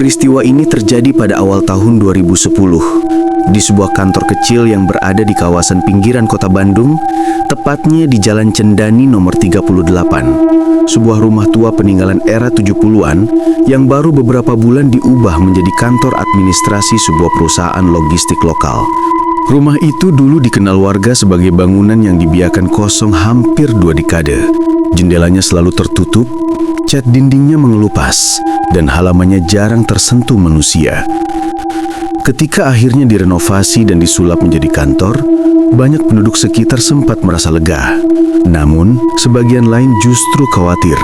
Peristiwa ini terjadi pada awal tahun 2010 di sebuah kantor kecil yang berada di kawasan pinggiran kota Bandung, tepatnya di Jalan Cendani nomor 38. Sebuah rumah tua peninggalan era 70-an yang baru beberapa bulan diubah menjadi kantor administrasi sebuah perusahaan logistik lokal. Rumah itu dulu dikenal warga sebagai bangunan yang dibiarkan kosong hampir 2 dekade. Jendelanya selalu tertutup, cat dindingnya mengelupas, dan halamannya jarang tersentuh manusia. Ketika akhirnya direnovasi dan disulap menjadi kantor, banyak penduduk sekitar sempat merasa lega. Namun, sebagian lain justru khawatir,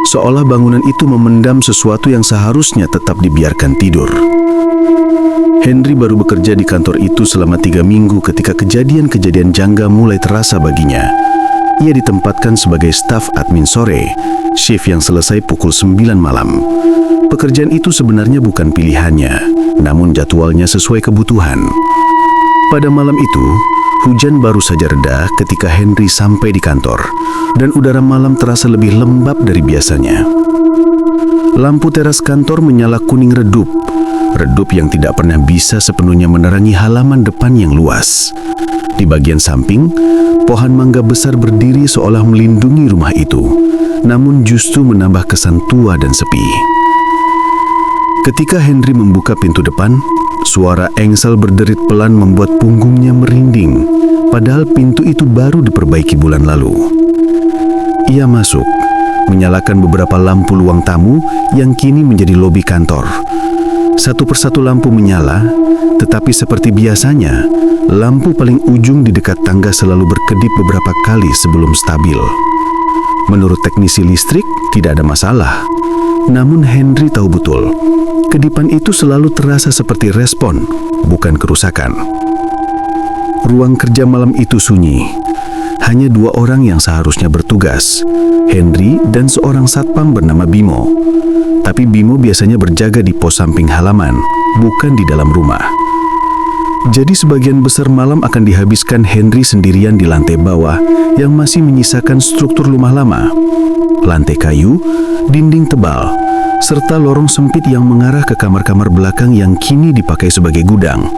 seolah bangunan itu memendam sesuatu yang seharusnya tetap dibiarkan tidur. Henry baru bekerja di kantor itu selama 3 minggu ketika kejadian-kejadian janggal mulai terasa baginya. Ia ditempatkan sebagai staf admin sore, shift yang selesai pukul 9 malam. Pekerjaan itu sebenarnya bukan pilihannya, namun jadwalnya sesuai kebutuhan. Pada malam itu, hujan baru saja reda ketika Henry sampai di kantor, dan udara malam terasa lebih lembab dari biasanya. Lampu teras kantor menyala kuning redup yang tidak pernah bisa sepenuhnya menerangi halaman depan yang luas. Di bagian samping, pohon mangga besar berdiri seolah melindungi rumah itu, namun justru menambah kesan tua dan sepi. Ketika Henry membuka pintu depan, suara engsel berderit pelan membuat punggungnya merinding, padahal pintu itu baru diperbaiki bulan lalu. Ia masuk, menyalakan beberapa lampu ruang tamu yang kini menjadi lobi kantor. Satu persatu lampu menyala, tetapi seperti biasanya, lampu paling ujung di dekat tangga selalu berkedip beberapa kali sebelum stabil. Menurut teknisi listrik, tidak ada masalah. Namun Henry tahu betul, kedipan itu selalu terasa seperti respon, bukan kerusakan. Ruang kerja malam itu sunyi. Hanya 2 orang yang seharusnya bertugas, Henry dan seorang satpam bernama Bimo. Tapi Bimo biasanya berjaga di pos samping halaman, bukan di dalam rumah. Jadi sebagian besar malam akan dihabiskan Henry sendirian di lantai bawah yang masih menyisakan struktur rumah lama. Lantai kayu, dinding tebal, serta lorong sempit yang mengarah ke kamar-kamar belakang yang kini dipakai sebagai gudang.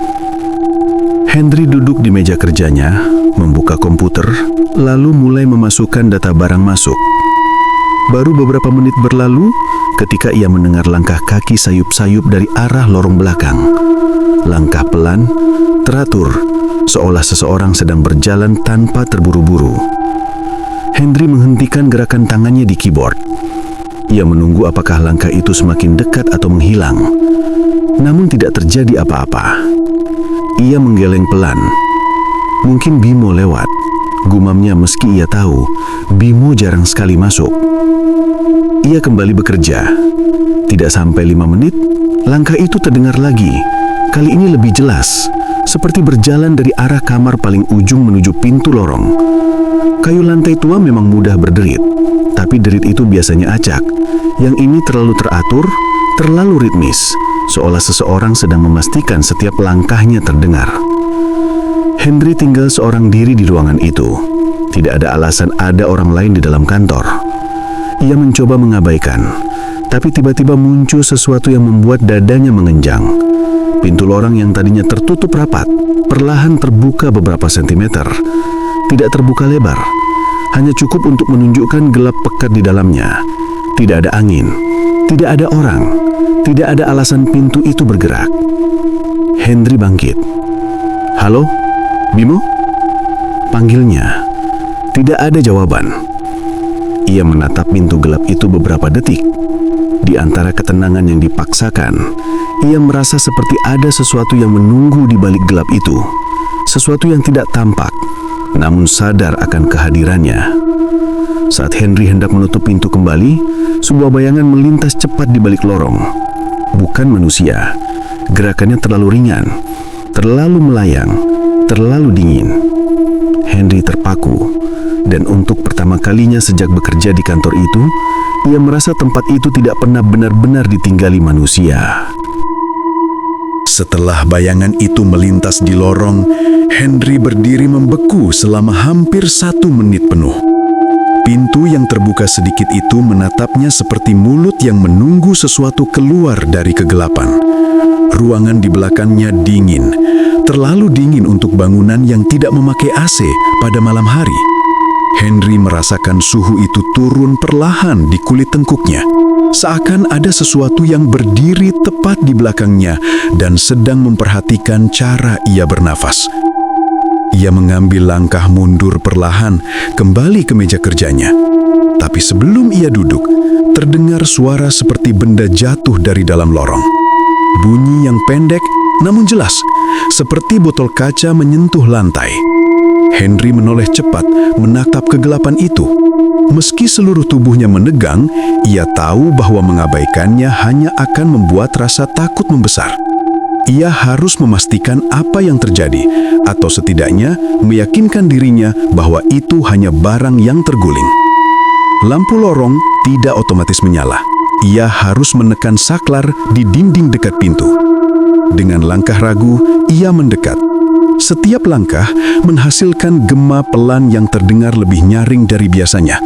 Henry duduk di meja kerjanya, membuka komputer, lalu mulai memasukkan data barang masuk. Baru beberapa menit berlalu ketika ia mendengar langkah kaki sayup-sayup dari arah lorong belakang. Langkah pelan, teratur, seolah seseorang sedang berjalan tanpa terburu-buru. Henry menghentikan gerakan tangannya di keyboard. Ia menunggu apakah langkah itu semakin dekat atau menghilang. Namun tidak terjadi apa-apa. Ia menggeleng pelan. Mungkin Bimo lewat, gumamnya meski ia tahu Bimo jarang sekali masuk. Ia kembali bekerja. Tidak sampai 5 menit, langkah itu terdengar lagi. Kali ini lebih jelas, seperti berjalan dari arah kamar paling ujung menuju pintu lorong. Kayu lantai tua memang mudah berderit, tapi derit itu biasanya acak. Yang ini terlalu teratur, terlalu ritmis, seolah seseorang sedang memastikan setiap langkahnya terdengar. Henry tinggal seorang diri di ruangan itu. Tidak ada alasan ada orang lain di dalam kantor. Ia mencoba mengabaikan, tapi tiba-tiba muncul sesuatu yang membuat dadanya mengenjang. Pintu lorong yang tadinya tertutup rapat, perlahan terbuka beberapa sentimeter. Tidak terbuka lebar, hanya cukup untuk menunjukkan gelap pekat di dalamnya. Tidak ada angin, tidak ada orang, tidak ada alasan pintu itu bergerak. Henry bangkit. "Halo, Bimo?" Panggilnya. Tidak ada jawaban. Ia menatap pintu gelap itu beberapa detik. Di antara ketenangan yang dipaksakan, ia merasa seperti ada sesuatu yang menunggu di balik gelap itu. Sesuatu yang tidak tampak, namun sadar akan kehadirannya. Saat Henry hendak menutup pintu kembali, sebuah bayangan melintas cepat di balik lorong. Bukan manusia. Gerakannya terlalu ringan, terlalu melayang, terlalu dingin. Henry terpaku. Dan untuk pertama kalinya sejak bekerja di kantor itu, ia merasa tempat itu tidak pernah benar-benar ditinggali manusia. Setelah bayangan itu melintas di lorong, Henry berdiri membeku selama hampir 1 menit penuh. Pintu yang terbuka sedikit itu menatapnya seperti mulut yang menunggu sesuatu keluar dari kegelapan. Ruangan di belakangnya dingin, terlalu dingin untuk bangunan yang tidak memakai AC pada malam hari. Henry merasakan suhu itu turun perlahan di kulit tengkuknya. Seakan ada sesuatu yang berdiri tepat di belakangnya dan sedang memperhatikan cara ia bernafas. Ia mengambil langkah mundur perlahan kembali ke meja kerjanya. Tapi sebelum ia duduk, terdengar suara seperti benda jatuh dari dalam lorong. Bunyi yang pendek namun jelas, seperti botol kaca menyentuh lantai. Henry menoleh cepat menatap kegelapan itu. Meski seluruh tubuhnya menegang, ia tahu bahwa mengabaikannya hanya akan membuat rasa takut membesar. Ia harus memastikan apa yang terjadi, atau setidaknya meyakinkan dirinya bahwa itu hanya barang yang terguling. Lampu lorong tidak otomatis menyala. Ia harus menekan saklar di dinding dekat pintu. Dengan langkah ragu, ia mendekat. Setiap langkah menghasilkan gema pelan yang terdengar lebih nyaring dari biasanya.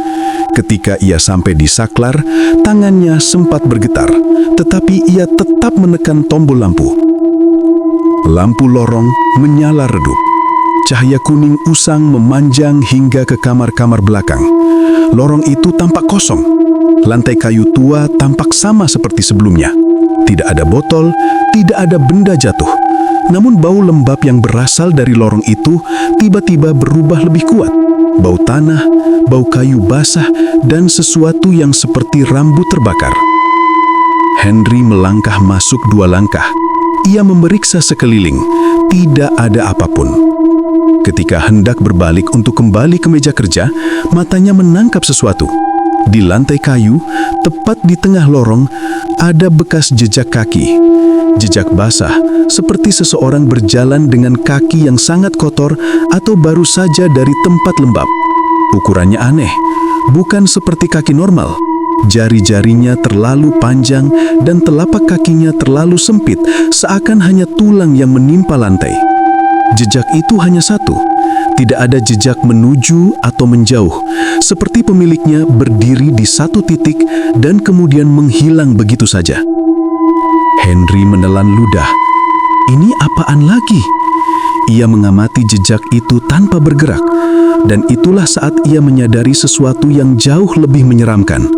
Ketika ia sampai di saklar, tangannya sempat bergetar, tetapi ia tetap menekan tombol lampu. Lampu lorong menyala redup. Cahaya kuning usang memanjang hingga ke kamar-kamar belakang. Lorong itu tampak kosong. Lantai kayu tua tampak sama seperti sebelumnya. Tidak ada botol, tidak ada benda jatuh. Namun bau lembab yang berasal dari lorong itu tiba-tiba berubah lebih kuat. Bau tanah, bau kayu basah, dan sesuatu yang seperti rambut terbakar. Henry melangkah masuk 2 langkah. Ia memeriksa sekeliling, tidak ada apapun. Ketika hendak berbalik untuk kembali ke meja kerja, matanya menangkap sesuatu. Di lantai kayu, tepat di tengah lorong, ada bekas jejak kaki. Jejak basah, seperti seseorang berjalan dengan kaki yang sangat kotor atau baru saja dari tempat lembab. Ukurannya aneh, bukan seperti kaki normal. Jari-jarinya terlalu panjang dan telapak kakinya terlalu sempit, seakan hanya tulang yang menimpa lantai. Jejak itu hanya satu, tidak ada jejak menuju atau menjauh, seperti pemiliknya berdiri di satu titik dan kemudian menghilang begitu saja. Henry menelan ludah. Ini apaan lagi? Ia mengamati jejak itu tanpa bergerak, dan itulah saat ia menyadari sesuatu yang jauh lebih menyeramkan.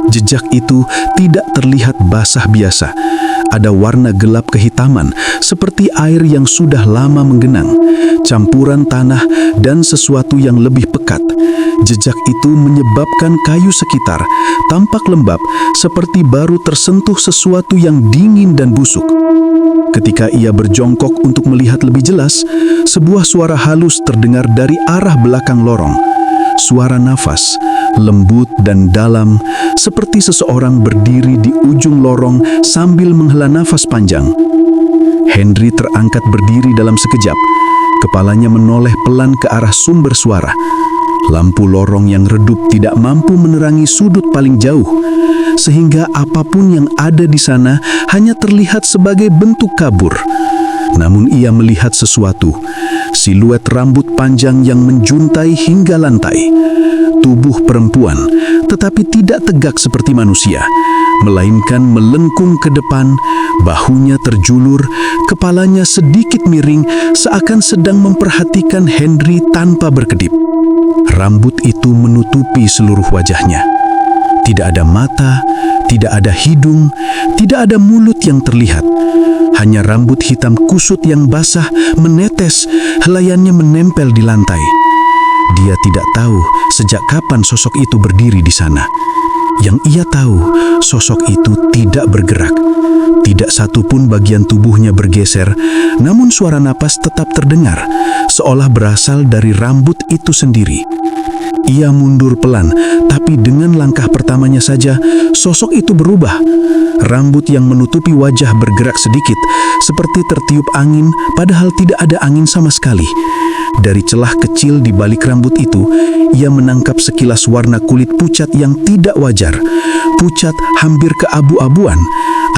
Jejak itu tidak terlihat basah biasa. Ada warna gelap kehitaman, seperti air yang sudah lama menggenang, campuran tanah dan sesuatu yang lebih pekat. Jejak itu menyebabkan kayu sekitar tampak lembab, seperti baru tersentuh sesuatu yang dingin dan busuk. Ketika ia berjongkok untuk melihat lebih jelas, sebuah suara halus terdengar dari arah belakang lorong. Suara nafas, lembut dan dalam, seperti seseorang berdiri di ujung lorong sambil menghela nafas panjang. Henry terangkat berdiri dalam sekejap. Kepalanya menoleh pelan ke arah sumber suara. Lampu lorong yang redup tidak mampu menerangi sudut paling jauh, sehingga apapun yang ada di sana hanya terlihat sebagai bentuk kabur. Namun ia melihat sesuatu, siluet rambut panjang yang menjuntai hingga lantai. Tubuh perempuan, tetapi tidak tegak seperti manusia, melainkan melengkung ke depan, bahunya terjulur, kepalanya sedikit miring, seakan sedang memperhatikan Henry tanpa berkedip. Rambut itu menutupi seluruh wajahnya. Tidak ada mata, tidak ada hidung, tidak ada mulut yang terlihat. Hanya rambut hitam kusut yang basah menetes, helaiannya menempel di lantai. Dia tidak tahu sejak kapan sosok itu berdiri di sana. Yang ia tahu, sosok itu tidak bergerak. Tidak satu pun bagian tubuhnya bergeser, namun suara napas tetap terdengar, seolah berasal dari rambut itu sendiri. Ia mundur pelan, tapi dengan langkah pertamanya saja, sosok itu berubah. Rambut yang menutupi wajah bergerak sedikit, seperti tertiup angin, padahal tidak ada angin sama sekali. Dari celah kecil di balik rambut itu, ia menangkap sekilas warna kulit pucat yang tidak wajar. Pucat hampir keabu-abuan.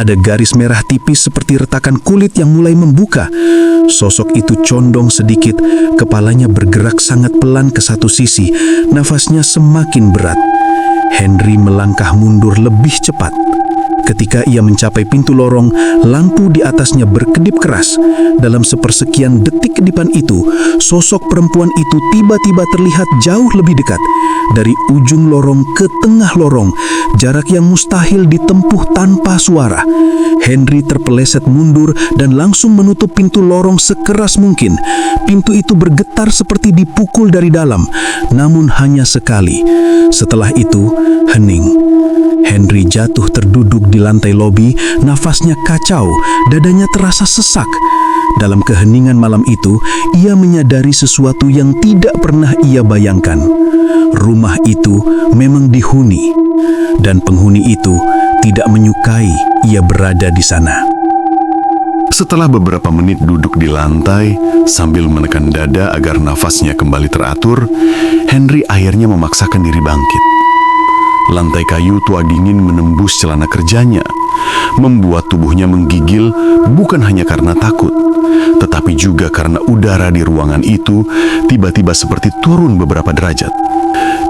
Ada garis merah tipis seperti retakan kulit yang mulai membuka. Sosok itu condong sedikit, kepalanya bergerak sangat pelan ke satu sisi, nafasnya semakin berat. Henry melangkah mundur lebih cepat. Ketika ia mencapai pintu lorong, lampu di atasnya berkedip keras. Dalam sepersekian detik kedipan itu, sosok perempuan itu tiba-tiba terlihat jauh lebih dekat. Dari ujung lorong ke tengah lorong, jarak yang mustahil ditempuh tanpa suara. Henry terpeleset mundur dan langsung menutup pintu lorong sekeras mungkin. Pintu itu bergetar seperti dipukul dari dalam, namun hanya sekali. Setelah itu, hening. Henry jatuh terduduk di lantai lobi, nafasnya kacau, dadanya terasa sesak. Dalam keheningan malam itu, ia menyadari sesuatu yang tidak pernah ia bayangkan. Rumah itu memang dihuni, dan penghuni itu tidak menyukai ia berada di sana. Setelah beberapa menit duduk di lantai sambil menekan dada agar nafasnya kembali teratur, Henry akhirnya memaksakan diri bangkit. Lantai kayu tua dingin menembus celana kerjanya, membuat tubuhnya menggigil bukan hanya karena takut, tetapi juga karena udara di ruangan itu tiba-tiba seperti turun beberapa derajat.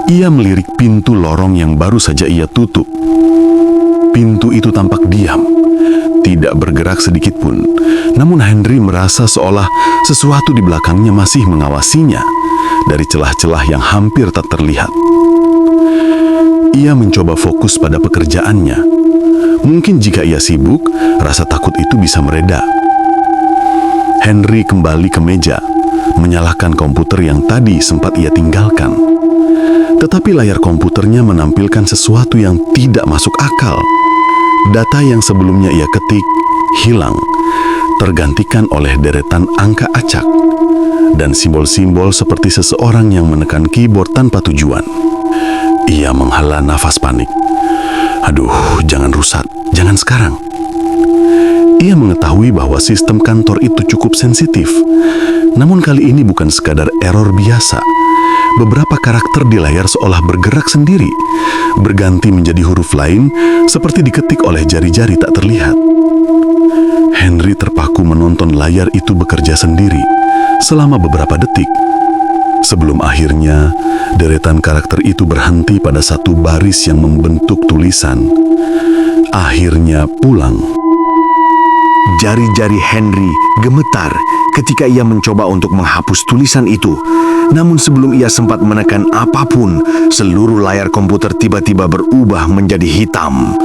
Ia melirik pintu lorong yang baru saja ia tutup. Pintu itu tampak diam, tidak bergerak sedikit pun. Namun Henry merasa seolah sesuatu di belakangnya masih mengawasinya dari celah-celah yang hampir tak terlihat. Ia mencoba fokus pada pekerjaannya. Mungkin jika ia sibuk, rasa takut itu bisa mereda. Henry kembali ke meja, menyalakan komputer yang tadi sempat ia tinggalkan. Tetapi layar komputernya menampilkan sesuatu yang tidak masuk akal. Data yang sebelumnya ia ketik hilang, tergantikan oleh deretan angka acak dan simbol-simbol seperti seseorang yang menekan keyboard tanpa tujuan. Ia menghela nafas panik. Aduh, jangan rusak, jangan sekarang. Ia mengetahui bahwa sistem kantor itu cukup sensitif. Namun kali ini bukan sekadar error biasa. Beberapa karakter di layar seolah bergerak sendiri, berganti menjadi huruf lain seperti diketik oleh jari-jari tak terlihat. Henry terpaku menonton layar itu bekerja sendiri selama beberapa detik. Sebelum akhirnya, deretan karakter itu berhenti pada satu baris yang membentuk tulisan. Akhirnya pulang. Jari-jari Henry gemetar ketika ia mencoba untuk menghapus tulisan itu. Namun sebelum ia sempat menekan apapun, seluruh layar komputer tiba-tiba berubah menjadi hitam.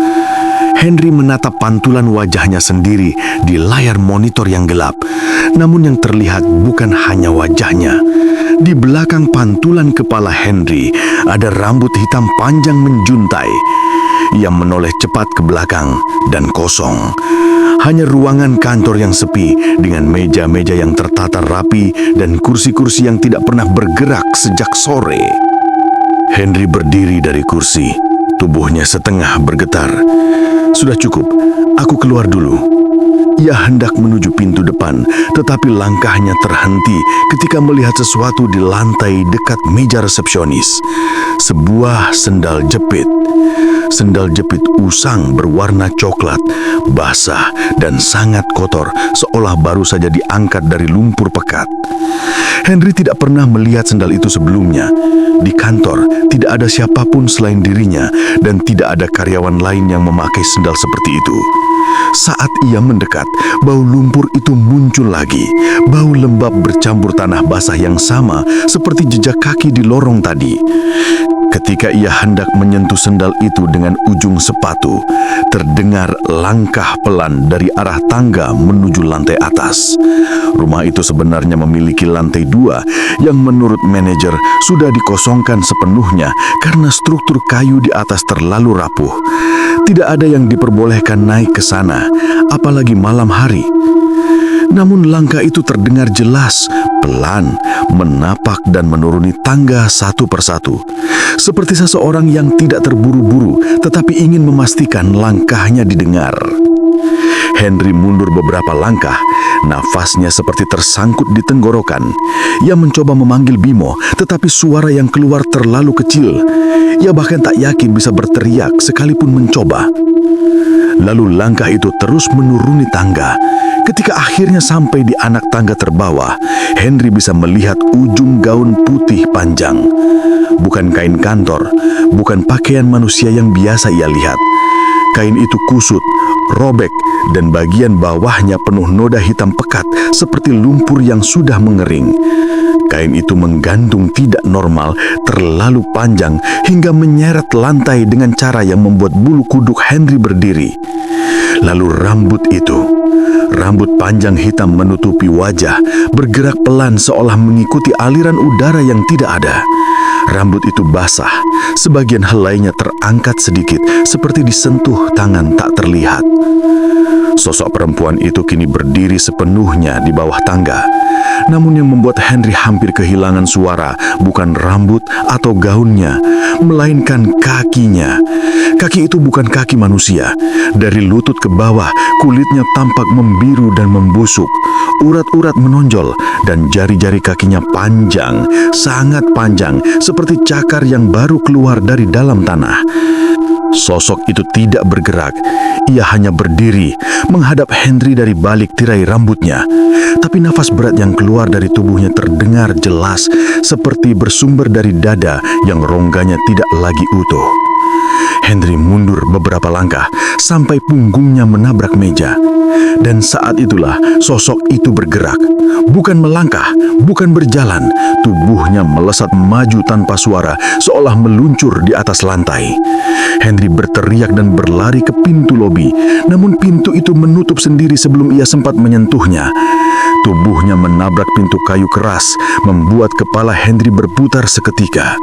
Henry menatap pantulan wajahnya sendiri di layar monitor yang gelap. Namun yang terlihat bukan hanya wajahnya. Di belakang pantulan kepala Henry ada rambut hitam panjang menjuntai. Ia menoleh cepat ke belakang dan kosong. Hanya ruangan kantor yang sepi dengan meja-meja yang tertata rapi dan kursi-kursi yang tidak pernah bergerak sejak sore. Henry berdiri dari kursi, tubuhnya setengah bergetar. Sudah cukup, aku keluar dulu. Ia hendak menuju pintu depan, tetapi langkahnya terhenti ketika melihat sesuatu di lantai dekat meja resepsionis. Sebuah sendal jepit. Sendal jepit usang berwarna coklat, basah dan sangat kotor, seolah baru saja diangkat dari lumpur pekat. Henry tidak pernah melihat sendal itu sebelumnya. Di kantor tidak ada siapapun selain dirinya dan tidak ada karyawan lain yang memakai sendal seperti itu. Saat ia mendekat, bau lumpur itu muncul lagi. Bau lembab bercampur tanah basah yang sama seperti jejak kaki di lorong tadi. Ketika ia hendak menyentuh sendal itu dengan ujung sepatu, terdengar langkah pelan dari arah tangga menuju lantai atas. Rumah itu sebenarnya memiliki lantai 2 yang menurut manajer sudah dikosongkan sepenuhnya karena struktur kayu di atas terlalu rapuh. Tidak ada yang diperbolehkan naik ke sana, apalagi malam hari. Namun langkah itu terdengar jelas, pelan, menapak dan menuruni tangga satu persatu. Seperti seseorang yang tidak terburu-buru, tetapi ingin memastikan langkahnya didengar. Henry mundur beberapa langkah, nafasnya seperti tersangkut di tenggorokan. Ia mencoba memanggil Bimo, tetapi suara yang keluar terlalu kecil. Ia bahkan tak yakin bisa berteriak sekalipun mencoba. Lalu langkah itu terus menuruni tangga. Ketika akhirnya sampai di anak tangga terbawah, Henry bisa melihat ujung gaun putih panjang. Bukan kain kantor, bukan pakaian manusia yang biasa ia lihat. Kain itu kusut, robek, dan bagian bawahnya penuh noda hitam pekat seperti lumpur yang sudah mengering. Kain itu menggantung tidak normal, terlalu panjang hingga menyeret lantai dengan cara yang membuat bulu kuduk Henry berdiri. Lalu rambut panjang hitam menutupi wajah, bergerak pelan seolah mengikuti aliran udara yang tidak ada. Rambut itu basah, sebagian helainya terangkat sedikit seperti disentuh tangan tak terlihat. Sosok perempuan itu kini berdiri sepenuhnya di bawah tangga. Namun yang membuat Henry hampir kehilangan suara bukan rambut atau gaunnya, melainkan kakinya. Kaki itu bukan kaki manusia. Dari lutut ke bawah, kulitnya tampak membiru dan membusuk. Urat-urat menonjol dan jari-jari kakinya panjang, sangat panjang, seperti cakar yang baru keluar dari dalam tanah. Sosok itu tidak bergerak. Ia hanya berdiri, menghadap Henry dari balik tirai rambutnya. Tapi nafas berat yang keluar dari tubuhnya terdengar jelas, seperti bersumber dari dada yang rongganya tidak lagi utuh. Henry mundur beberapa langkah, sampai punggungnya menabrak meja. Dan saat itulah sosok itu bergerak. Bukan melangkah, bukan berjalan. Tubuhnya melesat maju tanpa suara, seolah meluncur di atas lantai. Henry berteriak dan berlari ke pintu lobi. Namun pintu itu menutup sendiri sebelum ia sempat menyentuhnya. Tubuhnya menabrak pintu kayu keras, membuat kepala Henry berputar seketika.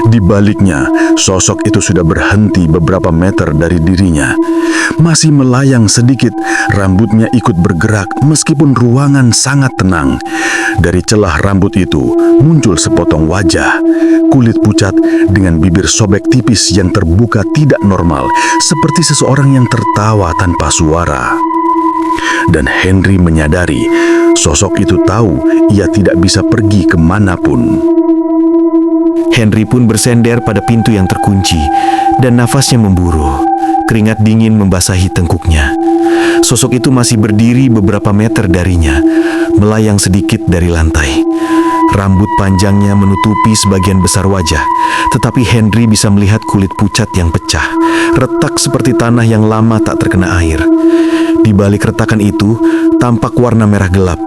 Di baliknya, sosok itu sudah berhenti beberapa meter dari dirinya. Masih melayang sedikit, rambutnya ikut bergerak meskipun ruangan sangat tenang. Dari celah rambut itu muncul sepotong wajah, kulit pucat dengan bibir sobek tipis yang terbuka tidak normal, seperti seseorang yang tertawa tanpa suara. Dan Henry menyadari, sosok itu tahu ia tidak bisa pergi kemanapun. Henry pun bersender pada pintu yang terkunci, dan nafasnya memburu. Keringat dingin membasahi tengkuknya. Sosok itu masih berdiri beberapa meter darinya, melayang sedikit dari lantai. Rambut panjangnya menutupi sebagian besar wajah, tetapi Henry bisa melihat kulit pucat yang pecah, retak seperti tanah yang lama tak terkena air. Di balik retakan itu, tampak warna merah gelap,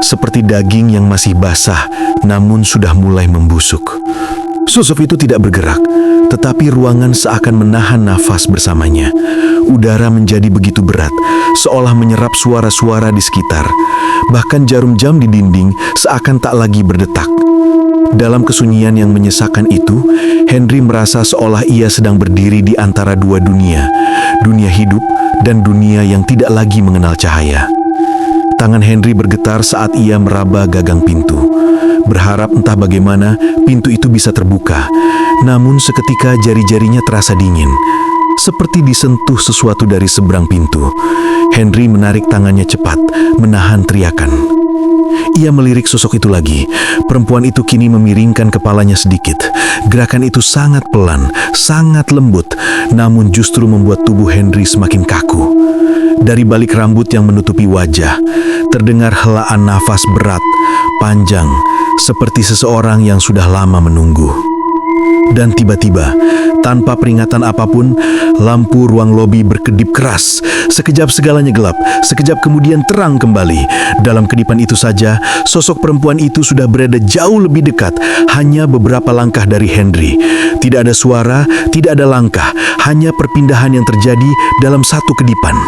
seperti daging yang masih basah, namun sudah mulai membusuk. Sosok itu tidak bergerak, tetapi ruangan seakan menahan nafas bersamanya. Udara menjadi begitu berat, seolah menyerap suara-suara di sekitar. Bahkan jarum jam di dinding seakan tak lagi berdetak. Dalam kesunyian yang menyesakan itu, Henry merasa seolah ia sedang berdiri di antara dua dunia, dunia hidup dan dunia yang tidak lagi mengenal cahaya. Tangan Henry bergetar saat ia meraba gagang pintu. Berharap entah bagaimana pintu itu bisa terbuka. Namun seketika jari-jarinya terasa dingin, seperti disentuh sesuatu dari seberang pintu. Henry menarik tangannya cepat, menahan teriakan. Ia melirik sosok itu lagi. Perempuan itu kini memiringkan kepalanya sedikit. Gerakan itu sangat pelan, sangat lembut, namun justru membuat tubuh Henry semakin kaku. Dari balik rambut yang menutupi wajah, terdengar helaan nafas berat, panjang, seperti seseorang yang sudah lama menunggu. Dan tiba-tiba, tanpa peringatan apapun, lampu ruang lobi berkedip keras. Sekejap segalanya gelap, sekejap kemudian terang kembali. Dalam kedipan itu saja, sosok perempuan itu sudah berada jauh lebih dekat, hanya beberapa langkah dari Henry. Tidak ada suara, tidak ada langkah, hanya perpindahan yang terjadi dalam satu kedipan.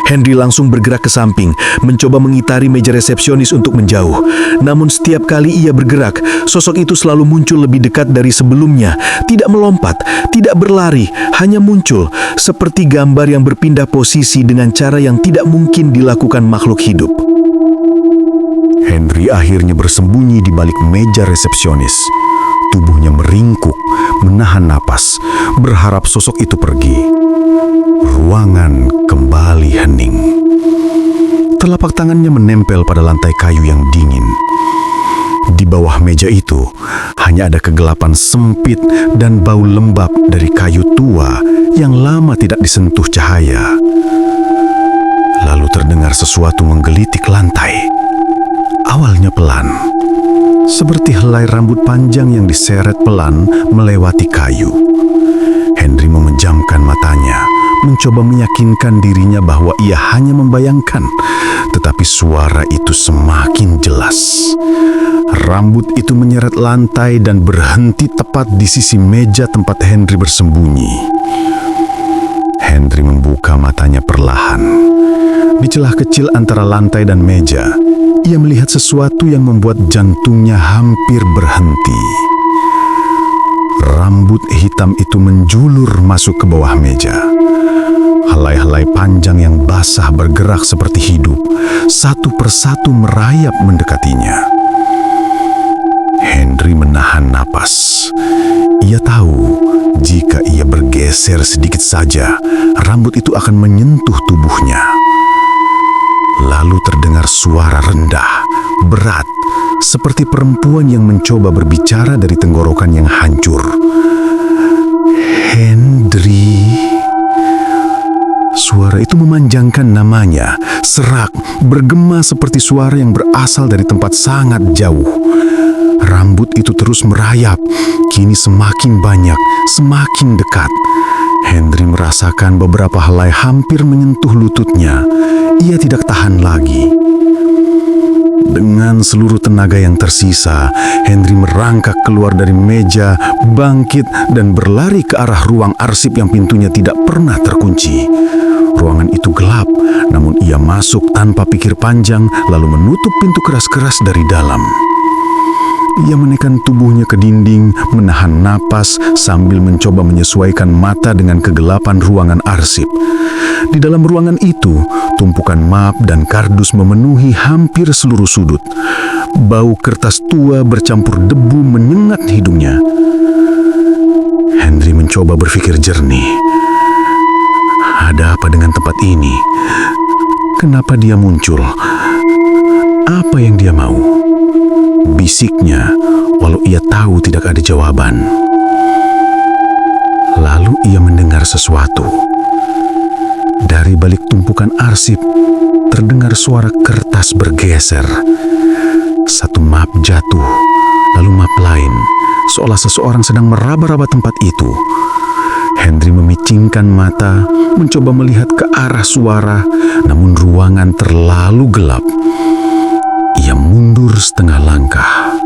Henry langsung bergerak ke samping, mencoba mengitari meja resepsionis untuk menjauh. Namun setiap kali ia bergerak, sosok itu selalu muncul lebih dekat dari sebelumnya. Tidak melompat, tidak berlari, hanya muncul, seperti gambar yang berpindah posisi dengan cara yang tidak mungkin dilakukan makhluk hidup. Henry akhirnya bersembunyi di balik meja resepsionis. Tubuhnya meringkuk, menahan napas, berharap sosok itu pergi. Ruangan kembali hening. Telapak tangannya menempel pada lantai kayu yang dingin. Di bawah meja itu hanya ada kegelapan sempit dan bau lembab dari kayu tua yang lama tidak disentuh cahaya. Lalu terdengar sesuatu sesuatu menggelitik lantai. Awalnya pelan, seperti helai rambut panjang yang diseret pelan melewati kayu. Henry memejamkan matanya, mencoba meyakinkan dirinya bahwa ia hanya membayangkan, tetapi suara itu semakin jelas. Rambut itu menyeret lantai dan berhenti tepat di sisi meja tempat Henry bersembunyi. Henry membuka matanya perlahan. Di celah kecil antara lantai dan meja, ia melihat sesuatu yang membuat jantungnya hampir berhenti. Rambut hitam itu menjulur masuk ke bawah meja. Helai-helai panjang yang basah bergerak seperti hidup, satu persatu merayap mendekatinya. Henry menahan napas. Ia tahu jika ia bergeser sedikit saja, rambut itu akan menyentuh tubuhnya. Lalu terdengar suara rendah, berat, seperti perempuan yang mencoba berbicara dari tenggorokan yang hancur. Henry. Suara itu memanjangkan namanya, serak, bergema seperti suara yang berasal dari tempat sangat jauh. Rambut itu terus merayap, kini semakin banyak, semakin dekat. Henry merasakan beberapa helai hampir menyentuh lututnya. Ia tidak tahan lagi. Dengan seluruh tenaga yang tersisa, Henry merangkak keluar dari meja, bangkit, dan berlari ke arah ruang arsip yang pintunya tidak pernah terkunci. Ruangan itu gelap, namun ia masuk tanpa pikir panjang, lalu menutup pintu keras-keras dari dalam. Ia menekan tubuhnya ke dinding, menahan napas sambil mencoba menyesuaikan mata dengan kegelapan ruangan arsip. Di dalam ruangan itu, tumpukan map dan kardus memenuhi hampir seluruh sudut. Bau kertas tua bercampur debu menyengat hidungnya. Henry mencoba berpikir jernih. Ada apa dengan tempat ini? Kenapa dia muncul? Apa yang dia mau? Bisiknya, walau ia tahu tidak ada jawaban. Lalu ia mendengar sesuatu. Dari balik tumpukan arsip, terdengar suara kertas bergeser. Satu map jatuh, lalu map lain, seolah seseorang sedang meraba-raba tempat itu. Henry memicingkan mata, mencoba melihat ke arah suara, namun ruangan terlalu gelap. Ia mundur setengah langkah.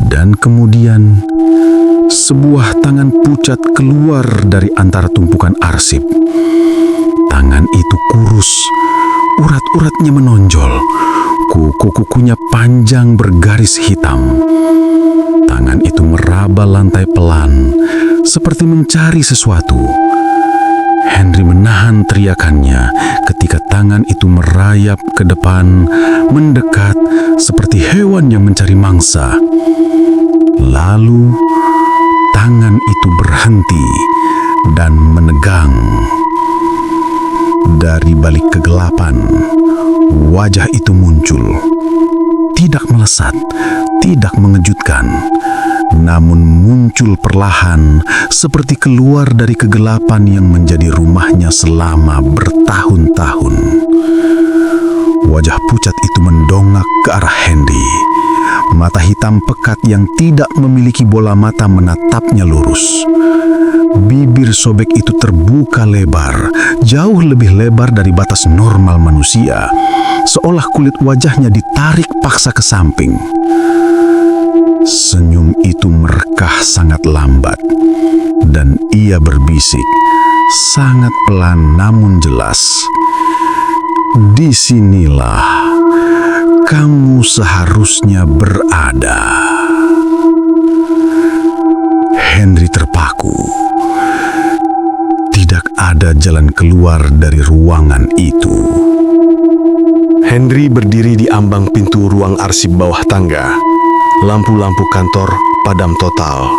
Dan kemudian, sebuah tangan pucat keluar dari antara tumpukan arsip. Tangan itu kurus, urat-uratnya menonjol, kuku-kukunya panjang bergaris hitam. Tangan itu meraba lantai pelan, seperti mencari sesuatu. Henry menahan teriakannya ketika tangan itu merayap ke depan, mendekat seperti hewan yang mencari mangsa. Lalu, tangan itu berhenti dan menegang. Dari balik kegelapan, wajah itu muncul. Tidak melesat, tidak mengejutkan, namun muncul perlahan seperti keluar dari kegelapan yang menjadi rumahnya selama bertahun-tahun. Wajah pucat itu mendongak ke arah Henry. Mata hitam pekat yang tidak memiliki bola mata menatapnya lurus. Bibir sobek itu terbuka lebar, jauh lebih lebar dari batas normal manusia, seolah kulit wajahnya ditarik paksa ke samping. Senyum itu merekah sangat lambat, dan ia berbisik, sangat pelan namun jelas. Disinilah kamu seharusnya berada. Henry terpaku. Tidak ada jalan keluar dari ruangan itu. Henry berdiri di ambang pintu ruang arsip bawah tangga. Lampu-lampu kantor padam total,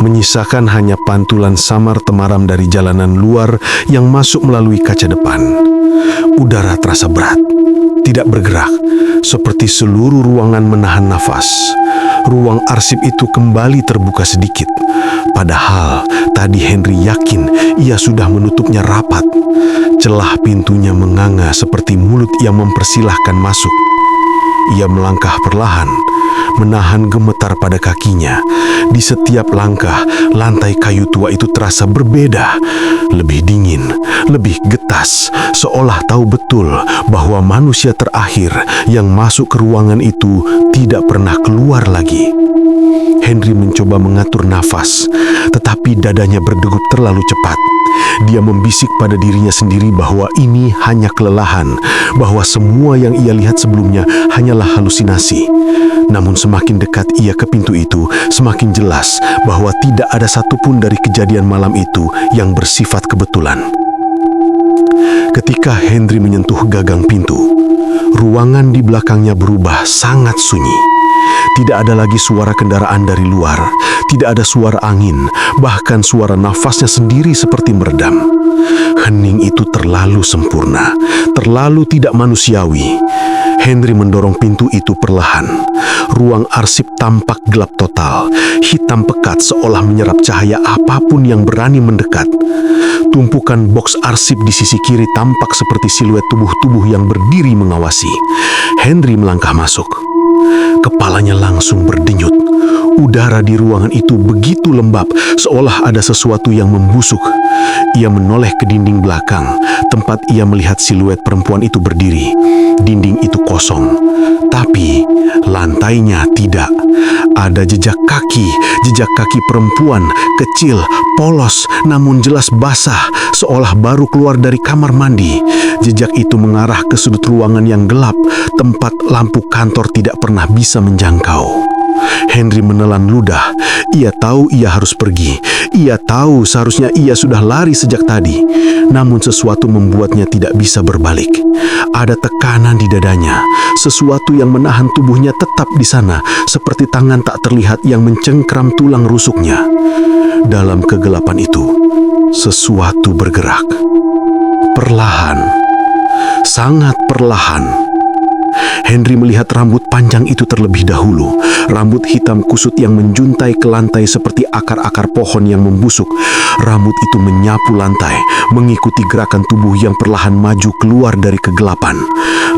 menyisakan hanya pantulan samar temaram dari jalanan luar yang masuk melalui kaca depan. Udara terasa berat, tidak bergerak, seperti seluruh ruangan menahan nafas. Ruang arsip itu kembali terbuka sedikit. Padahal tadi Henry yakin ia sudah menutupnya rapat. Celah pintunya menganga seperti mulut yang mempersilahkan masuk. Ia melangkah perlahan, menahan gemetar pada kakinya. Di setiap langkah, lantai kayu tua itu terasa berbeda, lebih dingin, lebih getas, seolah tahu betul bahwa manusia terakhir yang masuk ke ruangan itu tidak pernah keluar lagi. Henry mencoba mengatur nafas, tetapi dadanya berdegup terlalu cepat. Dia membisik pada dirinya sendiri bahwa ini hanya kelelahan, bahwa semua yang ia lihat sebelumnya hanyalah halusinasi. Namun semakin dekat ia ke pintu itu, semakin jelas bahwa tidak ada satupun dari kejadian malam itu yang bersifat kebetulan. Ketika Henry menyentuh gagang pintu, ruangan di belakangnya berubah sangat sunyi. Tidak ada lagi suara kendaraan dari luar, tidak ada suara angin, bahkan suara nafasnya sendiri seperti meredam. Hening itu terlalu sempurna, terlalu tidak manusiawi. Henry mendorong pintu itu perlahan. Ruang arsip tampak gelap total, hitam pekat seolah menyerap cahaya apapun yang berani mendekat. Tumpukan box arsip di sisi kiri tampak seperti siluet tubuh-tubuh yang berdiri mengawasi. Henry melangkah masuk. Kepalanya langsung berdenyut. Udara di ruangan itu begitu lembab, seolah ada sesuatu yang membusuk. Ia menoleh ke dinding belakang, tempat ia melihat siluet perempuan itu berdiri. Dinding itu kosong, tapi lantainya tidak. Ada jejak kaki perempuan, kecil, polos, namun jelas basah, seolah baru keluar dari kamar mandi. Jejak itu mengarah ke sudut ruangan yang gelap, tempat lampu kantor tidak pernah bisa menjangkau. Henry menelan ludah. Ia tahu ia harus pergi. Ia tahu seharusnya ia sudah lari sejak tadi. Namun sesuatu membuatnya tidak bisa berbalik. Ada tekanan di dadanya. Sesuatu yang menahan tubuhnya tetap di sana, seperti tangan tak terlihat yang mencengkram tulang rusuknya. Dalam kegelapan itu, sesuatu bergerak. Perlahan. Sangat perlahan. Henry melihat rambut panjang itu terlebih dahulu. Rambut hitam kusut yang menjuntai ke lantai seperti akar-akar pohon yang membusuk. Rambut itu menyapu lantai, mengikuti gerakan tubuh yang perlahan maju keluar dari kegelapan.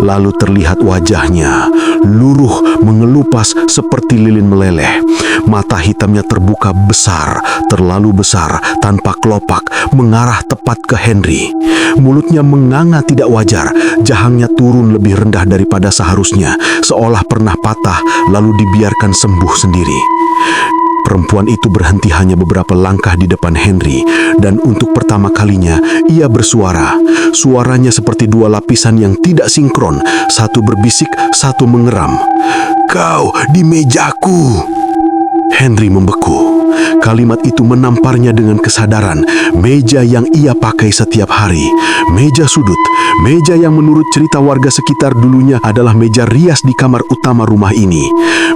Lalu terlihat wajahnya, luruh mengelupas seperti lilin meleleh. Mata hitamnya terbuka besar, terlalu besar, tanpa kelopak, mengarah tepat ke Henry. Mulutnya menganga tidak wajar, jahangnya turun lebih rendah daripada seharusnya, seolah pernah patah lalu dibiarkan sembuh sendiri. Perempuan itu berhenti hanya beberapa langkah di depan Henry, dan untuk pertama kalinya ia bersuara. Suaranya seperti dua lapisan yang tidak sinkron, satu berbisik, satu mengeram. "Kau di mejaku!" Henry membeku. Kalimat itu menamparnya dengan kesadaran meja yang ia pakai setiap hari. Meja sudut, meja yang menurut cerita warga sekitar dulunya adalah meja rias di kamar utama rumah ini.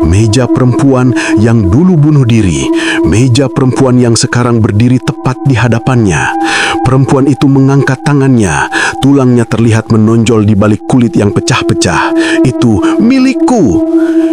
Meja perempuan yang dulu bunuh diri. Meja perempuan yang sekarang berdiri tepat di hadapannya. Perempuan itu mengangkat tangannya. Tulangnya terlihat menonjol di balik kulit yang pecah-pecah. "Itu milikku!"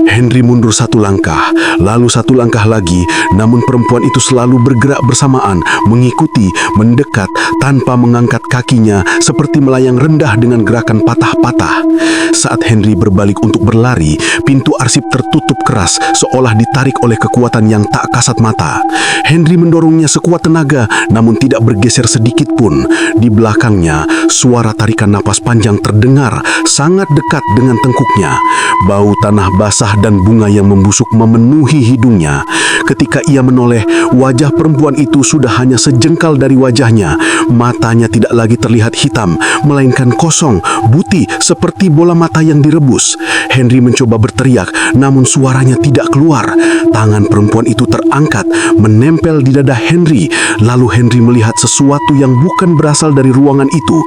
Henry mundur satu langkah, lalu satu langkah lagi, namun perempuan itu selalu bergerak bersamaan, mengikuti, mendekat, tanpa mengangkat kakinya, seperti melayang rendah dengan gerakan patah-patah. Saat Henry berbalik untuk berlari, pintu arsip tertutup keras, seolah ditarik oleh kekuatan yang tak kasat mata. Henry mendorongnya sekuat tenaga, namun tidak bergeser sedikit pun. Di belakangnya, suara tarikan napas panjang terdengar, sangat dekat dengan tengkuknya. Bau tanah basah dan bunga yang membusuk memenuhi hidungnya. Ketika ia menoleh, wajah perempuan itu sudah hanya sejengkal dari wajahnya. Matanya tidak lagi terlihat hitam, melainkan kosong, putih seperti bola mata yang direbus. Henry mencoba berteriak, namun suaranya tidak keluar. Tangan perempuan itu terangkat, menempel di dada Henry. Lalu Henry melihat sesuatu yang bukan berasal dari ruangan itu.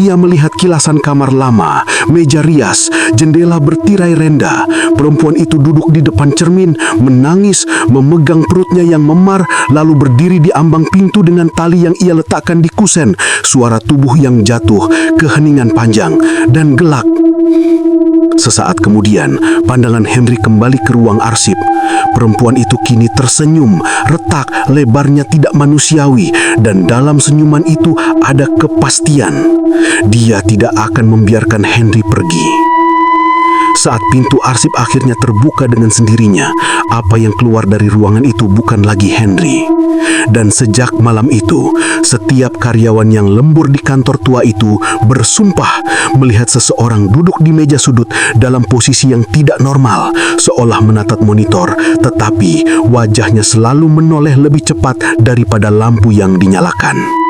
ia melihat kilasan kamar lama, meja rias, jendela bertirai renda. Perempuan itu duduk di depan cermin, menangis, memegang perutnya yang memar, lalu berdiri di ambang pintu dengan tali yang ia letakkan di kusen. Suara tubuh yang jatuh, keheningan panjang, dan gelak. Sesaat kemudian, pandangan Henry kembali ke ruang arsip. Perempuan itu kini tersenyum, retak, lebarnya tidak manusiawi, dan dalam senyuman itu ada kepastian. Dia tidak akan membiarkan Henry pergi. Saat pintu arsip akhirnya terbuka dengan sendirinya, apa yang keluar dari ruangan itu bukan lagi Henry. Dan sejak malam itu, setiap karyawan yang lembur di kantor tua itu bersumpah melihat seseorang duduk di meja sudut dalam posisi yang tidak normal, seolah menatap monitor, tetapi wajahnya selalu menoleh lebih cepat daripada lampu yang dinyalakan.